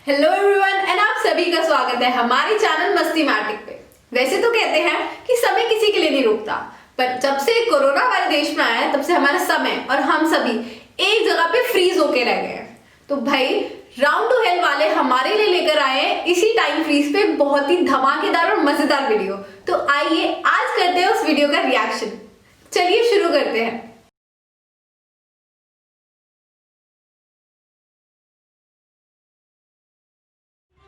Hello everyone and आप सभी का स्वागत है हमारे चैनल मस्ती मैटिक पे। वैसे तो कहते हैं कि समय किसी के लिए नहीं रुकता, पर जब से कोरोना हमारे देश में आया है तब से हमारा समय और हम सभी एक जगह पे फ्रीज होके रह गए हैं। तो भाई राउंड टू हेल वाले हमारे लिए लेकर आए हैं इसी टाइम फ्रीज पे बहुत ही धमाकेदार और मजेदार वीडियो। तो आइए आज करते हैं उस वीडियो का रिएक्शन। चलिए शुरू करते हैं।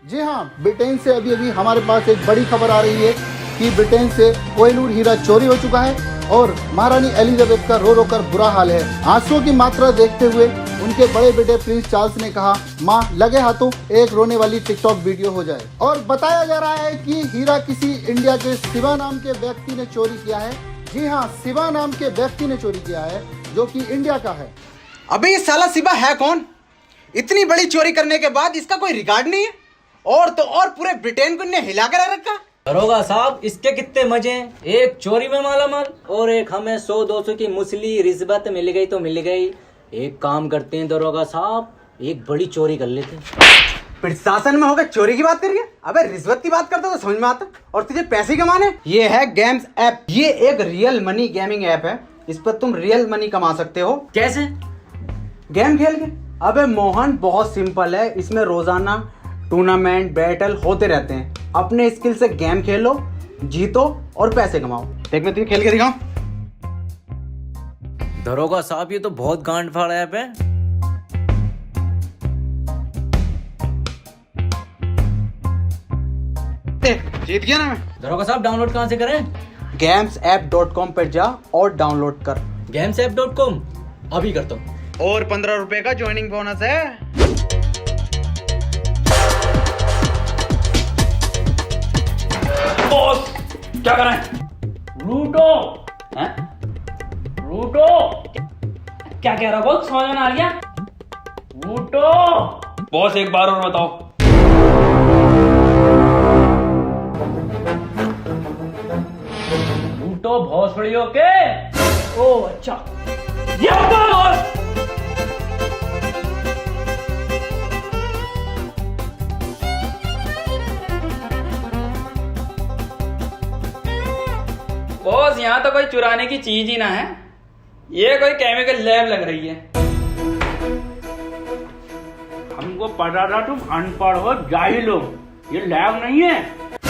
जी हाँ, ब्रिटेन से अभी हमारे पास एक बड़ी खबर आ रही है कि ब्रिटेन से कोहिनूर हीरा चोरी हो चुका है और महारानी एलिजाबेथ का रो रो कर बुरा हाल है। आंसुओं की मात्रा देखते हुए उनके बड़े बेटे प्रिंस चार्ल्स ने कहा, माँ लगे हाथों एक रोने वाली टिकटॉक वीडियो हो जाए। और बताया जा रहा है कि हीरा किसी इंडिया के शिवा नाम के व्यक्ति ने चोरी किया है। जी हाँ, शिवा नाम के व्यक्ति ने चोरी किया है जो कि इंडिया का है। अबे ये साला शिवा है कौन? इतनी बड़ी चोरी करने के बाद इसका कोई रिकॉर्ड नहीं है और तो और पूरे ब्रिटेन को इन्हें हिला कर रखा। दरोगा साहब इसके कितने मजे हैं, एक चोरी में मालामाल और एक हमें 100-200 की मुसली रिश्वत मिल गई तो मिल गई। एक काम करते हैं दरोगा साहब, एक बड़ी चोरी कर लेते हैं। प्रशासन में होकर चोरी की बात करिए? अबे रिश्वत की बात करते तो समझ में आता। और तुझे पैसे कमाने? ये है गेम्स ऐप। ये एक रियल मनी गेमिंग ऐप है। इस पर तुम रियल मनी कमा सकते हो। कैसे? गेम खेल के। अबे मोहन बहुत सिंपल है। इसमें रोजाना टूर्नामेंट बैटल होते रहते हैं। अपने स्किल से गेम खेलो, जीतो और पैसे कमाओ। देख मैं तुझे खेल के दिखाऊं। दरोगा साहब ये तो बहुत गांड फाड़ ऐप है। जीत गया ना मैं। दरोगा साहब डाउनलोड कहाँ से करें? gamesapp.com पर जा और डाउनलोड कर। gamesapp.com अभी करता हूँ। और 15 रुपए का ज्वाइनिंग बोनस है। बॉस क्या कर रहे हैं? लूटो हैं? लूटो क्या कह रहा बॉस? समझ में आ गया? लूटो बॉस, एक बार और बताओ। लूटो भोसड़ियों के। ओ अच्छा, ये होता है बॉस। बॉस यहाँ तो कोई चुराने की चीज ही ना है, ये कोई केमिकल लैब लग रही है। हमको पता था तुम अनपढ़ हो, जाहिल हो। ये लैब नहीं है,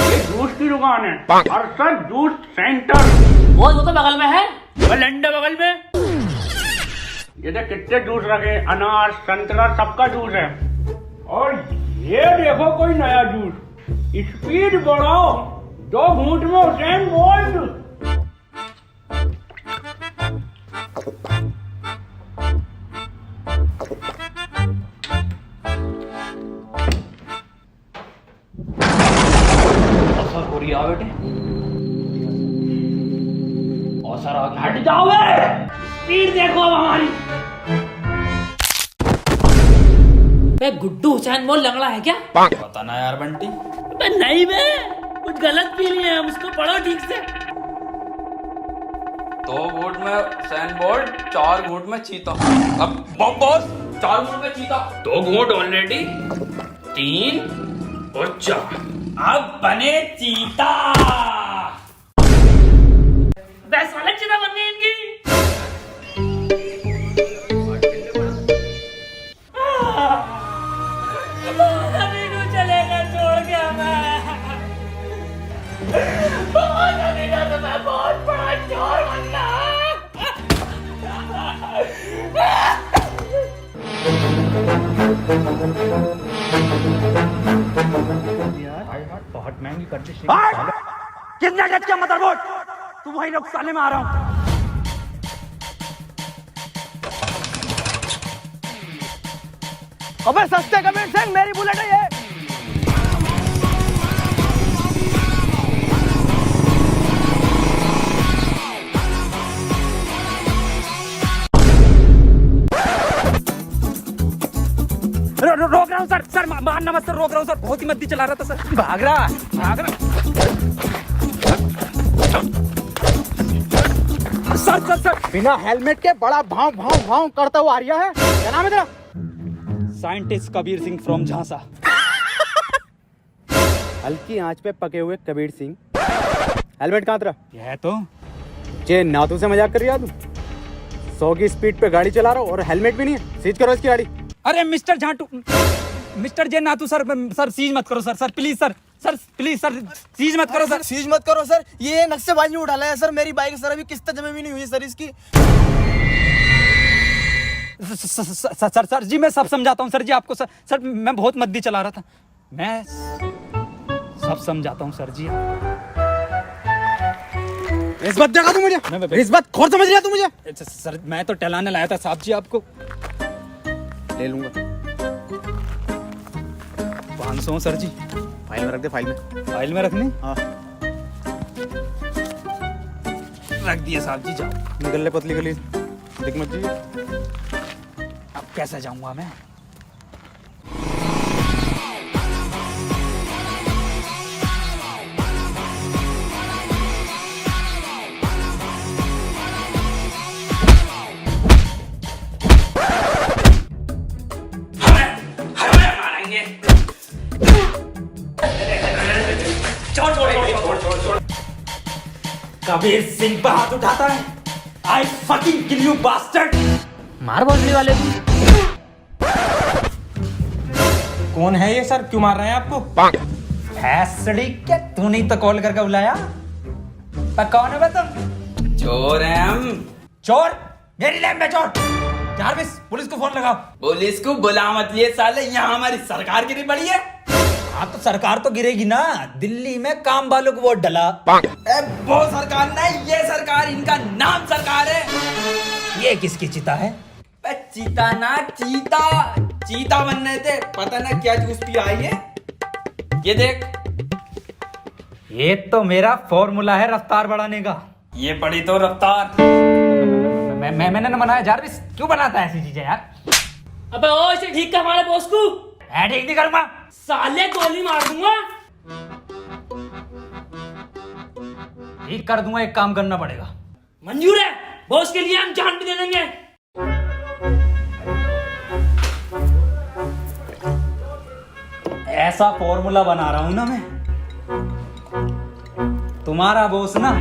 ये जूस की दुकान है। और सर जूस सेंटर वो तो बगल में है, वो लंडे बगल में। ये तो कितने जूस रखे, अनार संतरा सबका जूस है। और ये देखो कोई नया जूस, स्पीड बढ़ाओ, 2 घूंट में हुसैन बोल्ट। असर हो रही है बेटे, असर आ गया। हट जाओ बे, स्पीड देखो अब हमारी। बे गुड्डू हुसैन बोल लंगड़ा है क्या? पता ना यार बंटी। बे नहीं बे, कुछ गलत पी लिए हम, उसको पढ़ो ठीक से। 2 घूंट में हुसैन बोल्ट, 4 घूंट में चीता। अब बॉस 4 घूंट में चीता, 2 घूंट ऑलरेडी, 3 और 4, अब बने चीता। बस वाले चीता बन गई इनकी। अभी को चलेगा छोड़ के हमें। बहुत अभी तो मैं बहुत बड़ा चोर बनना। बहुत महंगी कर दी। कितने गज का मदरबोर्ड? तू वही लोग साले में आ रहा हूं। अबे सस्ते कमेंट से मेरी बुलेट है ये। रोक रहा हूँ सर, मारना मत सर, रोक रहा हूँ सर, बहुत ही मद्दी चला रहा था सर। भाग रहा। सर बिना हेलमेट के बड़ा भाव भाव भाव करता हुआ आ रहा है। क्या नाम है तेरा? साइंटिस्ट कबीर सिंह फ्रॉम झांसा। हल्की आंच पे पके हुए कबीर सिंह। हेलमेट कहाँ तेरा? यह तो जे नातू से मजाक कर रही है तू? 100 की स्पीड पे गाड़ी चला रहा हो और हेलमेट भी नहीं है। सीज करो इसकी गाड़ी। अरे मिस्टर झांटू, मिस्टर जे नातू सर, सर सीज मत करो sir, sir please sir, sir please sir seize मत करो सर। सीज मत करो सर, ये नक्शेबाजी में उठाला है सर मेरी बाइक सर, अभी किस्त जमा भी नहीं हुई सर इसकी। सर सर जी मैं सब समझाता हूँ सर जी आपको। सर मैं बहुत मद्दी चला रहा था, मैं सब समझाता हूँ सर जी। रिश्वत देगा तू मुझे? रिश्वत खोर समझ रहा तू मुझे? सर मैं तो टहलाने लाया था साहब जी आपको। ले लूंगा। 500 सर जी। फाइल में रख दे, फाइल में। फाइल में रखनी? हाँ रख दिया साहब जी, जाओ। निकल ले पतली गली, दिख मत जी। अब कैसे जाऊंगा मैं? कबीर सिंह पे हाथ उठाता है, I fucking kill you bastard. मार भोसड़ी वाले को। कौन है ये सर, क्यों मार रहे हैं आपको? भैंसड़ी क्या, तू नहीं तो कॉल करके बुलाया? पर कौन है बे तुम? चोर है हम। चोर? मेरी लैब में चोर? जारविस पुलिस को फोन लगाओ। पुलिस को बुला मत लिए साले, यहाँ हमारी सरकार गिरी पड़ी है। हाँ तो सरकार तो गिरेगी ना, दिल्ली में काम वालों को वोट डला। वो सरकार नहीं, ये सरकार, इनका नाम सरकार है। ये किसकी चिता है? चीता ना चीता, चीता बनने थे, पता ना क्या जूस पी आई है। ये देख, ये तो मेरा फॉर्मूला है रफ्तार बढ़ाने का। ये पड़ी तो रफ्तार। मैंने ना बनाया। जारविस क्यों बनाता है ऐसी चीजें यार? अबे ओ इसे ठीक कर हमारे बॉस को। ठीक नहीं करूंगा साले, गोली मार दूंगा। ठीक कर दूंगा, एक काम करना पड़ेगा। मंजूर है, बॉस के लिए हम जान भी दे देंगे। ऐसा फॉर्मूला बना रहा हूं ना मैं, तुम्हारा बॉस ना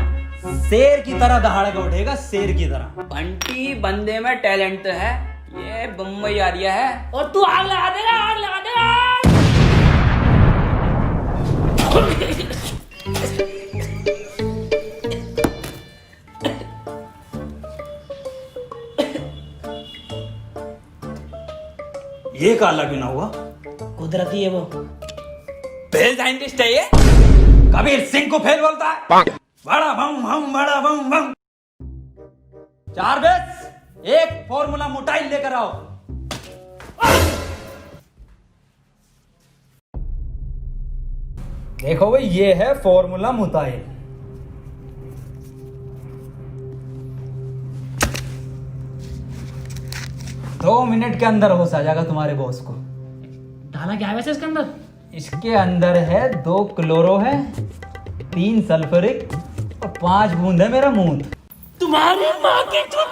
शेर की तरह दहाड़ के उठेगा, शेर की तरह। बंटी बंदे में टैलेंट तो है, ये बम्बई आ रिया है। और तू आग लगा देगा, आग लगा देगा। ये काला क्यों ना हुआ? कुदरती है वो। फेल साइंटिस्ट है ये। कबीर सिंह को फेल बोलता है। बड़ा बम बम, बड़ा बम बम। जारविस, एक फॉर्मूला मोटाइल लेकर आओ। देखो भाई, ये है फॉर्मूला मोटाइल। दो मिनट के अंदर होश आ जाएगा तुम्हारे बॉस को। डाला क्या है वैसे इसके अंदर? इसके अंदर है 2 क्लोरो है, 3 सल्फ्यूरिक और 5 बूंद है मेरा मूत। तुम्हारी माँ की चुप।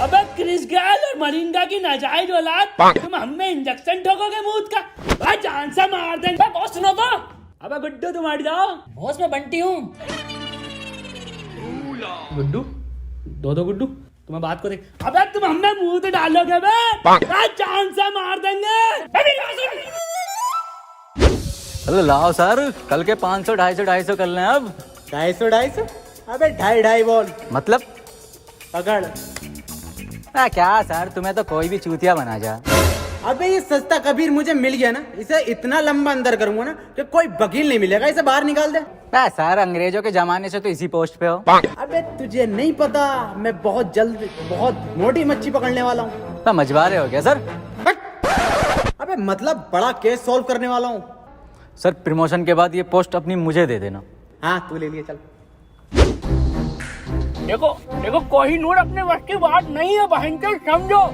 अबे क्रिस गेल और मरिंगा की नाजायज औलाद, तुम हमें इंजेक्शन ठोकोगे मूत का? भाई जान से मार देंगे। बॉस सुनो तो। अबे गुड्डू तुम हट जाओ। बॉस मैं बंटी हूँ। गुड्डू, दो गुड्डू, तुम्हें बात को देख। अबे तुम हमें मुंह तो डालोगे बे? भाई जान से मार देंगे। अरे लाओ सर, कल के 500 250 कर लें अब। 250? अबे 2.5 बॉल मतलब पकड़। क्या सर, तुम्हें तो कोई भी चूतिया बना जा। अबे ये सस्ता कबीर मुझे मिल गया ना, इसे इतना लंबा अंदर करूंगा ना कि कोई वकील नहीं मिलेगा, इसे बाहर निकाल दे। सर अंग्रेजों के जमाने से तो इसी पोस्ट पे हो। अबे तुझे नहीं पता, मैं बहुत जल्द बहुत मोटी मच्छी पकड़ने वाला हूँ। तो मछुआरे हो गया सर। अबे मतलब बड़ा केस सॉल्व करने वाला हूँ। सर प्रमोशन के बाद ये पोस्ट अपनी मुझे दे देना। हाँ तू ले लिए, चल। देखो देखो, कोहिनूर अपने वश की बात नहीं है बहन के, समझो।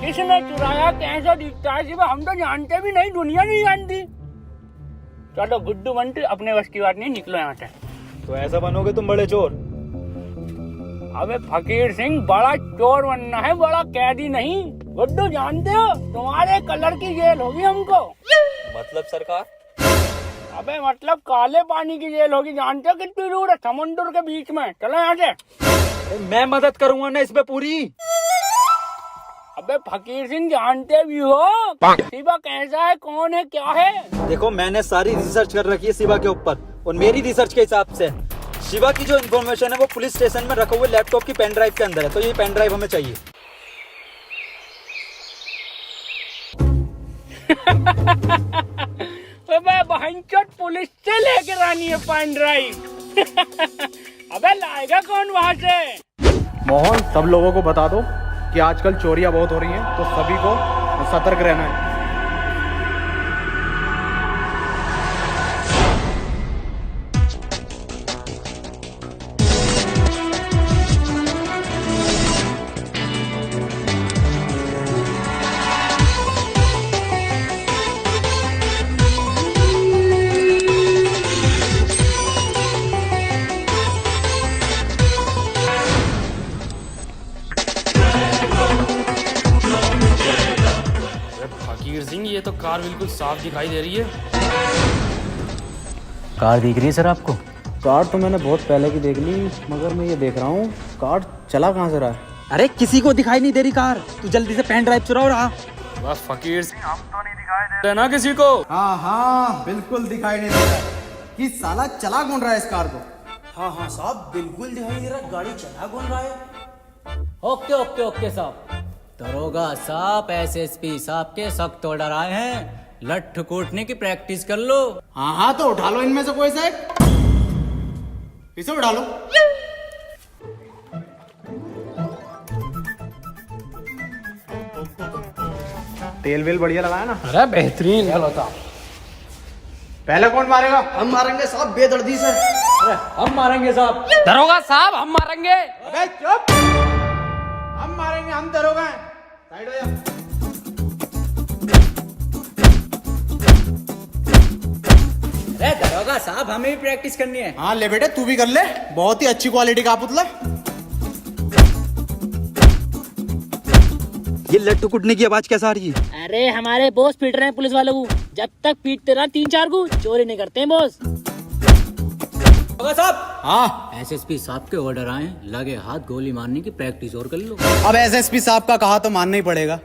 किसने चुराया, कैसा दिखता है, सिर्फ हम तो जानते भी नहीं, दुनिया नहीं जानती। चलो गुड्डू बंटी, अपने वश की बात नहीं, निकलो यहाँ से। तो ऐसा बनोगे तुम बड़े चोर। अबे फकीर सिंह, बड़ा चोर बनना है, बड़ा कैदी नहीं। गुड्डू जानते हो, तुम्हारे कलर की जेल होगी हमको। मतलब सरकार? अबे मतलब काले पानी की जेल होगी, जानते हो कितनी दूर है? समुद्र के बीच में। चलो यहाँ से। मैं मदद करूंगा ना इसमें पूरी। अबे फकीर सिंह जानते भी हो शिवा कैसा है, कौन है, क्या है? देखो मैंने सारी रिसर्च कर रखी है शिवा के ऊपर, और मेरी रिसर्च के हिसाब से शिवा की जो इन्फॉर्मेशन है वो पुलिस स्टेशन में रखे हुए लैपटॉप की पेन ड्राइव के अंदर है, तो ये पेन ड्राइव हमें चाहिए। अबे बहनचोद पुलिस से लेकर आनी है पेन ड्राइव। अबे लाएगा कौन वहाँ से? मोहन, सब लोगों को बता दो कि आजकल चोरियां बहुत हो रही हैं, तो सभी को सतर्क रहना है। फकीर सिंह, ये तो कार बिल्कुल साफ दिखाई दे रही है। कार दिख रही है सर आपको? कार तो मैंने बहुत पहले की देख ली, मगर मैं ये देख रहा हूँ कार चला कहाँ से रहा है। अरे किसी को दिखाई नहीं दे रही कार, तू जल्दी से पेन ड्राइव चुराओ रहा। बस फकीर सिंह, हम तो नहीं दिखाई दे रहे ना किसी को। हाँ हाँ बिल्कुल दिखाई नहीं दे रहा कि साला चला कौन रहा है इस कार को। हाँ हाँ साहब बिल्कुल दिखाई दे रहा, गाड़ी चला कौन रहा है? ओके ओके ओके साहब। दरोगा साहब एसएसपी साहब के सख्त ऑर्डर आए हैं, लठ कूटने की प्रैक्टिस कर लो। हाँ हाँ तो उठा लो इनमें से कोई सा एक, इसे उठा लो। तेल वेल बढ़िया लगाया ना? अरे बेहतरीन। पहले कौन मारेगा? हम मारेंगे साहब बेदर्दी से। हम मारेंगे साहब। दरोगा साहब, हम मारेंगे। अबे चुप, हम मारेंगे, हम दरोगा हैं। साइड हो जा। अरे दरोगा साहब, हमें भी प्रैक्टिस करनी है। हाँ ले बेटे तू भी कर ले, बहुत ही अच्छी क्वालिटी का पुतला। ये लट्टू कुटने की आवाज कैसा आ रही है? अरे हमारे बॉस पीट रहे हैं पुलिस वालों को, जब तक पीटते रहा 3-4 को चोरी नहीं करते हैं बॉस। दरोगा साहब, हाँ एसएसपी साहब के ऑर्डर आए, लगे हाथ गोली मारने की प्रैक्टिस और कर लो। अब एसएसपी साहब का कहा तो मानना ही पड़ेगा।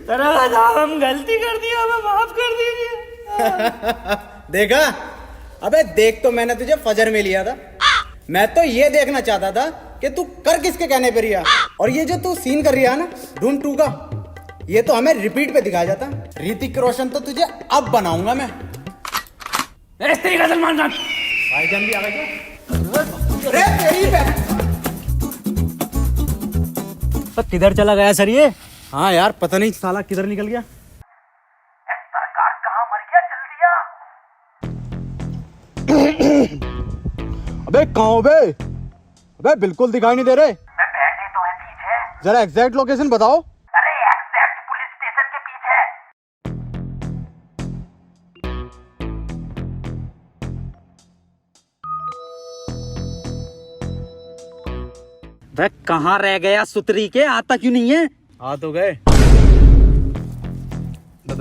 दरोगा साहब हम गलती कर दी, हमें माफ कर दीजिए। देखा, अबे देख तो मैंने तुझे फजर में लिया था, मैं तो ये देखना चाहता था कि तू कर किसके कहने पे रिया, और ये जो तू सीन कर रहा है ना ढूंढ टू का, ये तो हमें रिपीट पे दिखाया जाता। ऋतिक रोशन तो तुझे अब बनाऊंगा मैं। इस तरीके से सलमान खान। भाईजान भी आ गए क्या? अरे तेरी बहन। तो किधर चला गया सर ये? हाँ यार पता नहीं साला किधर निकल गया। अबे कहाँ हो बे? अबे बिल्कुल दिखाई नहीं दे रहे। तो है पीछे। जरा एग्जैक्ट लोकेशन बताओ। अरे एग्जैक्ट पुलिस स्टेशन के पीछे। वह कहाँ रह गया सुतरी के, आता क्यों नहीं है? आ तो गए। सर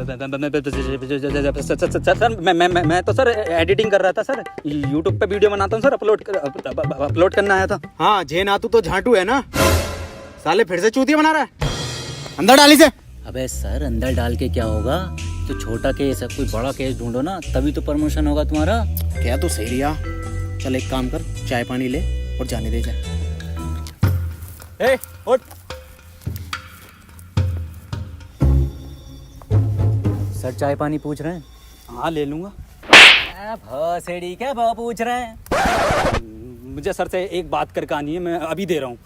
मैं तो सर एडिटिंग कर रहा था सर, यूट्यूब पे वीडियो बनाता हूँ सर, अपलोड करना आया था। हाँ जे नातू तो झांटू है ना, साले फिर से चूतिया बना रहा है। अंदर डाली से। अबे सर अंदर डाल के क्या होगा, तो छोटा केस है, कोई बड़ा केस ढूंढो ना, तभी तो प्रमोशन होगा तुम्हारा। क्या तू सही रिया, चल एक काम कर, चाय पानी ले और जाने दे जाए। ए उठ। सर चाय पानी पूछ रहे हैं? हाँ ले लूंगा। भौसेड़ी क्या भाव पूछ रहे हैं? मुझे सर से एक बात करके आनी है, मैं अभी दे रहा हूँ।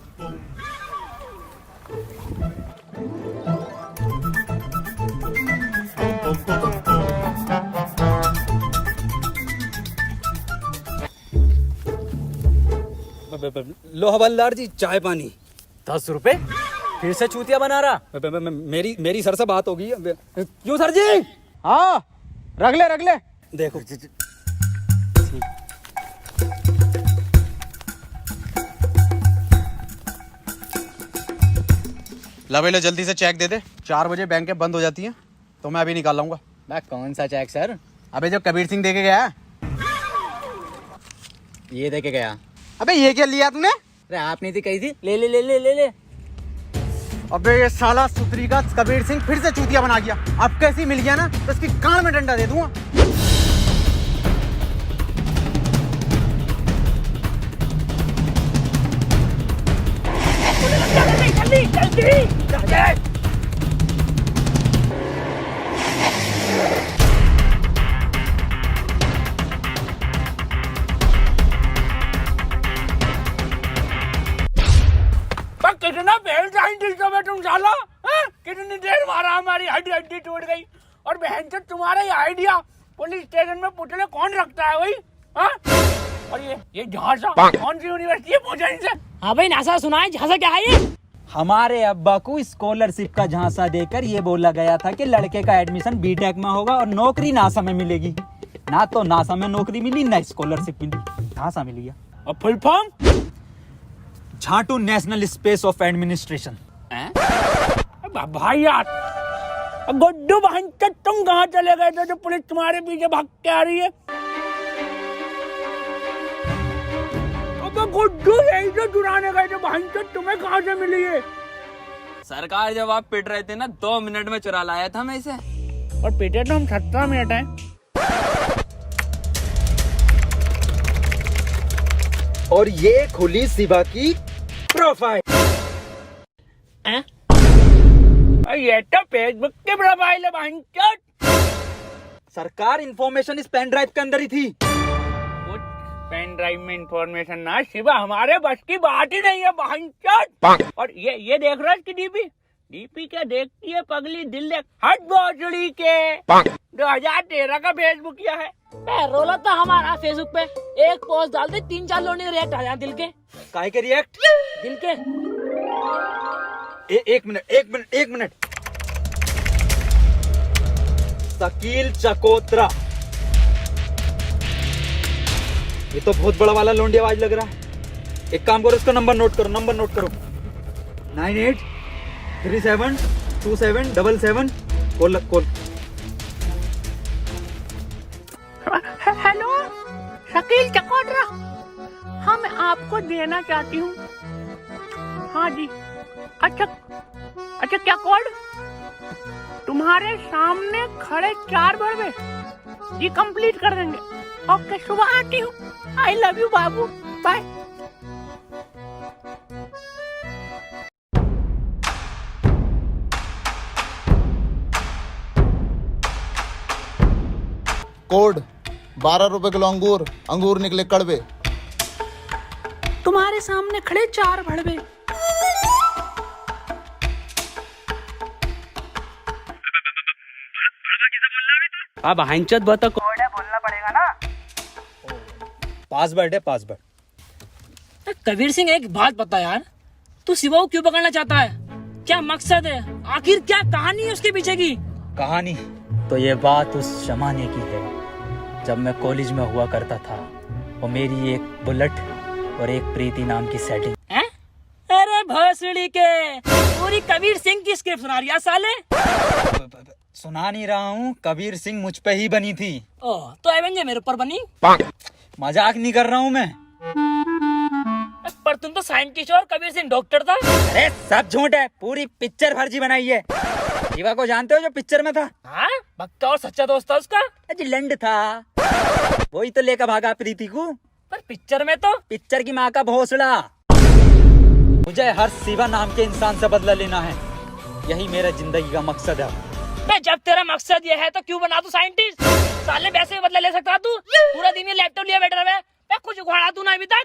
लो हवलदार जी चाय पानी। 10 रुपए? फिर से चूतिया बना रहा? मेरी सर से बात होगी। क्यों सर जी? हाँ रख ले। देखो ला भाई, ले जल्दी से चेक दे दे। 4 बजे बैंकें बंद हो जाती हैं, तो मैं अभी निकाल लाऊंगा। मैं कौन सा चेक सर? अबे जो कबीर सिंह दे के गया। ये दे के गया। अबे ये क्या लिया तूने? अरे आप नहीं थी कही थी, ले ले ले ले ले ले। अबे ये साला सुतरी का कबीर सिंह फिर से चूतिया बना गया। अब कैसी मिल गया ना तो इसकी कान में डंडा दे दूंगा। जल्दी जल्दी। कितना बहन साइंटिस्ट हो बे तुम साला, हैं? कितनी देर मारा, हमारी हड्डी हड्डी टूट गई। और बहन से तुम्हारा ये आइडिया पुलिस स्टेशन में पुतले कौन रखता है भाई, हाँ? और ये झांसा कौन सी यूनिवर्सिटी है, पूछा इनसे। हाँ भाई, नासा सुना है, झांसा क्या है ये? हमारे अब्बा को स्कॉलरशिप का झांसा देकर ये बोला गया था कि लड़के का एडमिशन बीटेक में होगा और नौकरी नासा में मिलेगी। ना तो नासा में नौकरी मिली, ना स्कॉलरशिप मिली, झांसा मिल गया। और फुल फॉर्म? झाटू नेशनल स्पेस ऑफ एडमिनिस्ट्रेशन। भाई यार, गुड्डू बहन तुम कहाँ चले गए थे जो पुलिस तुम्हारे पीछे भाग के आ रही है? अब गुड्डू यही तो चुराने गए थे, बहन तुम्हें कहाँ से मिली है? सरकार जब आप पिट रहे थे ना, 2 मिनट में चुरा लाया था मैं इसे। और पिटे तो हम 17 मिनट हैं। और ये खुली शिवा की प्रोफाइल। ये तो फेसबुक की प्रोफाइल है बहन। सरकार इंफॉर्मेशन इस पेन ड्राइव के अंदर ही थी। कुछ पेन ड्राइव में इंफॉर्मेशन ना शिवा, हमारे बस की बात ही नहीं है बहन। और ये देख रहा है इसकी डीपी क्या देखती है पगली, दिल देख हट भोसड़ी के 2013 का फेसबुक किया है। रोला था हमारा फेसबुक पे, एक पोस्ट डाल दे 3-4 लोग रिएक्ट आ जाए दिल के। काहे के रिएक्ट? दिल के। एक मिनट। शकील चकोत्रा, ये तो बहुत बड़ा वाला लोंडी आवाज लग रहा है। एक काम करो, इसका नंबर नोट करो। 98372777 कॉल। हेलो शकील चकोत्रा, हाँ मैं आपको देना चाहती हूँ। हाँ जी, अच्छा क्या कोड? तुम्हारे सामने खड़े 4 बड़वे ये कंप्लीट कर देंगे। ओके, सुबह आती हूँ। आई लव यू बाबू, बाय। कोड 12 रुपए किलो अंगूर निकले कड़वे। तुम्हारे सामने खड़े 4 भड़वे। अब हंचत बता कोड है, बोलना पड़ेगा ना। पासवर्ड। कबीर सिंह, एक बात बता यार, तू शिवा को क्यों पकड़ना चाहता है? क्या मकसद है? आखिर क्या कहानी है उसके पीछे की? कहानी तो ये बात उस जमाने की है जब मैं कॉलेज में हुआ करता था। वो मेरी एक बुलेट और एक प्रीति नाम की सेटिंग। अरे भोसड़ी के, पूरी कबीर सिंह की स्क्रिप्ट सुना रही है साले। सुना नहीं रहा हूँ, कबीर सिंह मुझ पे ही बनी थी। ओह, तो एवेंजर मेरे ऊपर बनी? मजाक नहीं कर रहा हूँ मैं। पर तुम तो साइंटिस्ट और कबीर सिंह डॉक्टर था। अरे सब झूठ है, पूरी पिक्चर फर्जी बनाई है। शिवा को जानते हो जो पिक्चर में था? हाँ, भक्ता और सच्चा दोस्त था उसका। लंड था, वही तो लेकर भागा प्रीति को। पर पिक्चर में तो पिक्चर की माँ का भोसड़ा। मुझे हर शिवा नाम के इंसान से बदला लेना है, यही मेरा जिंदगी का मकसद है। जब तेरा मकसद ये है तो क्यों बना तू साइंटिस्ट? साले वैसे ही बदला ले सकता तू। पूरा दिन ये लैपटॉप लिए बैठा रहे, मैं कुछ उखाड़ा तू ना अभी तक।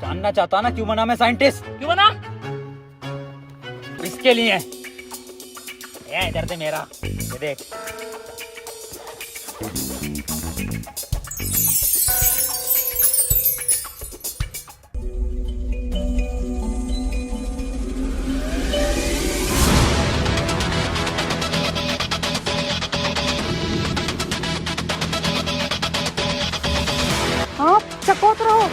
जानना चाहता ना क्यों बना मैं साइंटिस्ट? क्यों बना? इसके लिए। ये इधर से मेरा, ये देख। आप चकोतरा हो?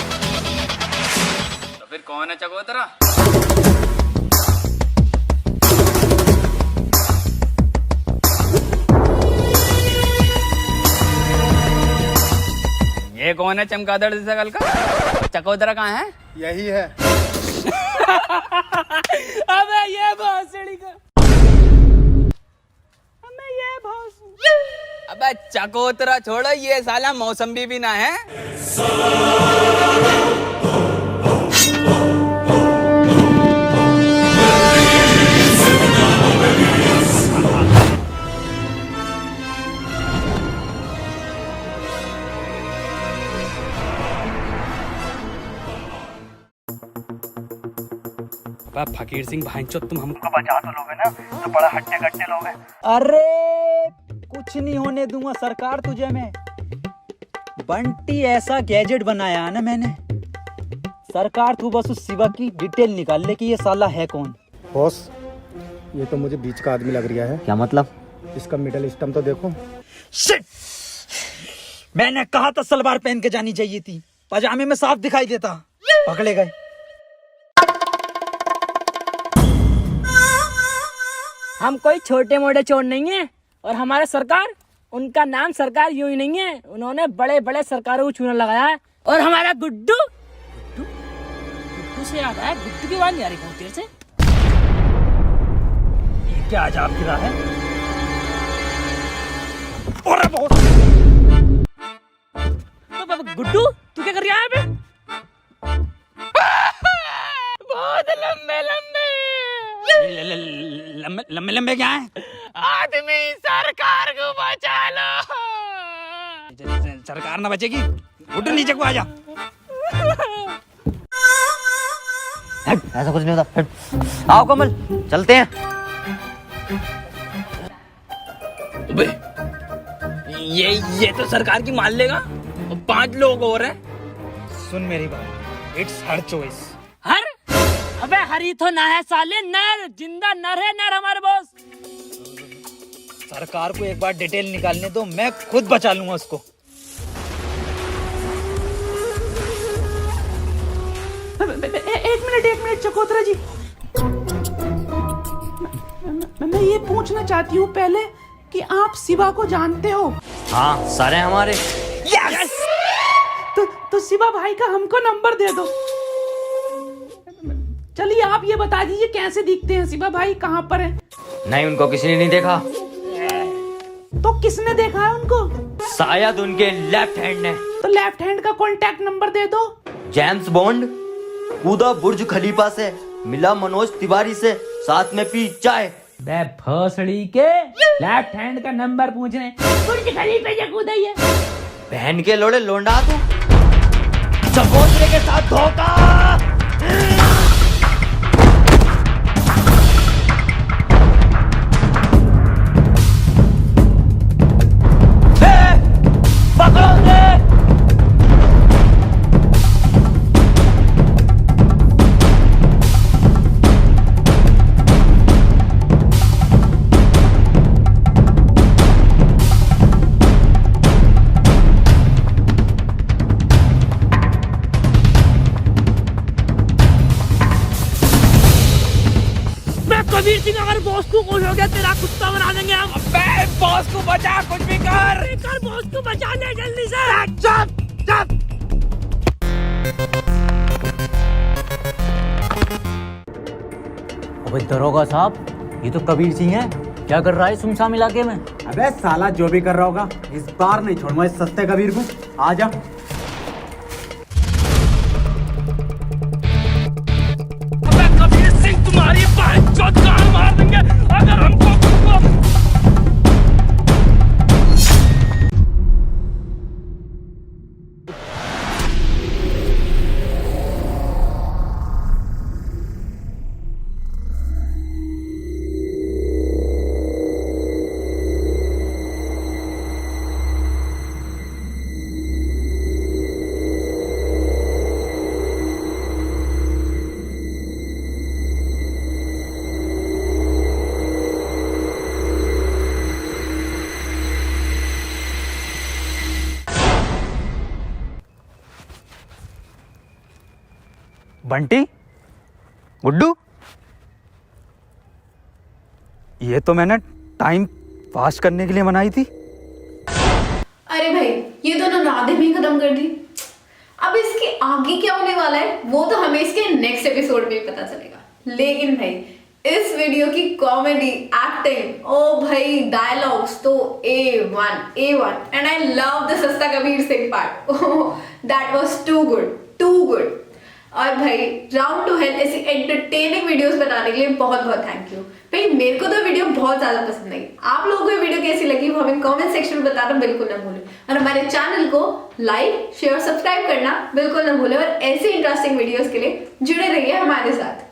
तो फिर कौन है चकोतरा? ये कौन है चमगादड़ जैसा कल का? चकोतरा कहाँ है? यही है। अबे ये भोसड़ी का। अबे ये भोसड़ी। अबे चकोतरा छोड़ो, ये साला मौसम्बी भी ना है। फकीर सिंह भाईचोद, तुम हमको बचा तो लोगे ना, तो बड़ा हट्टे कट्टे लोग हैं। अरे कुछ नहीं होने दूंगा सरकार तुझे मैं। बंटी ऐसा गैजेट बनाया है ना मैंने, सरकार तू बस उस शिवा की डिटेल निकाल ले कि ये साला है कौन। बॉस, ये तो मुझे बीच का आदमी लग रहा है। क्या मतलब? इसका मिडल स्टम्प तो देखो। शिट! मैंने कहा था सलवार पहन के जानी चाहिए थी, पजामे में साफ दिखाई देता। पकड़े गए। हम कोई छोटे मोटे चोर नहीं है, और हमारे सरकार, उनका नाम सरकार यूं ही नहीं है, उन्होंने बड़े बड़े सरकारों को चूना लगाया है। और हमारा गुड्डू गुड्डू गुड्डू से याद आया, गुड्डू की बात नहीं आ रही बहुत देर से। ये क्या अजाब गिरा है? अरे बहुत गुड्डू तू क्या कर रहा है बे? बहुत लंबे लंबे लंबे लंबे लंबे क्या है? आदमी, सरकार को बचा लो। सरकार ना बचेगी। उठ नीचे को आजा। ऐसा कुछ नहीं होता। आओ कमल, चलते हैं। ये तो सरकार की मान लेगा, और 5 लोग और हैं। सुन मेरी बात, इट्स हर चॉइस। हर? अबे हरी तो ना है साले, नर, जिंदा नर है, नर हमारे बॉस। सरकार को एक बार डिटेल निकालने दो, मैं खुद बचा लूंगा उसको। एक मिनट चकोतरा जी, मैं ये पूछना चाहती हूँ पहले कि आप शिवा को जानते हो? हाँ, सारे हमारे। यस! तो शिवा भाई का हमको नंबर दे दो। चलिए आप ये बता दीजिए कैसे दिखते हैं शिवा भाई, कहाँ पर हैं? नहीं, उनको किसी ने नहीं देखा। तो किसने देखा है उनको? शायद उनके लेफ्ट हैंड ने। तो लेफ्ट हैंड का कॉन्टैक्ट नंबर दे दो। जेम्स बॉन्ड कूदा बुर्ज खलीफा से, मिला मनोज तिवारी से, साथ में पी चाय। बे भोसड़ी के, लेफ्ट हैंड का नंबर पूछ रहे हैं, बुर्ज खलीफा से कूदा ही है। बहन के लोड़े लोंडा तू, चकोतरे के साथ धोखा। कबीर सिंह, अगर बॉस को कुछ हो गया तेरा कुत्ता बना देंगे हम। अबे बॉस को बचा, कुछ भी कर। बॉस को बचा ले जल्दी से। चुप चुप। अबे दरोगा साहब, ये तो कबीर सिंह है। क्या कर रहा है सुनसान इलाके में? अबे साला जो भी कर रहा होगा, इस बार नहीं छोड़ूंगा इस सस्ते कबीर को। आजा। अबे कबीर सिंह, तुम्हारी बहनचोद गाल मार देंगे अगर हमको। बंटी, गुड्डू, ये तो मैंने टाइम पास करने के लिए बनाई थी। अरे भाई, ये दोनों राधे में ही खत्म कर दी। अब इसके आगे क्या होने वाला है वो तो हमें इसके नेक्स्ट एपिसोड में ही पता चलेगा। लेकिन भाई इस वीडियो की कॉमेडी, एक्टिंग, ओ भाई डायलॉग्स तो A1 and I love the सस्ता Kabir Singh part. That was too good. और भाई राउंड टू हेल ऐसी एंटरटेनिंग वीडियोस बनाने के लिए बहुत बहुत थैंक यू। भाई मेरे को तो वीडियो बहुत ज्यादा पसंद आई। आप लोगों को ये वीडियो कैसी लगी वो हमें कमेंट सेक्शन में बताना बिल्कुल ना भूलें और हमारे चैनल को लाइक, शेयर, सब्सक्राइब करना बिल्कुल ना भूलें और ऐसे इंटरेस्टिंग वीडियोस के लिए जुड़े रहिए हमारे साथ।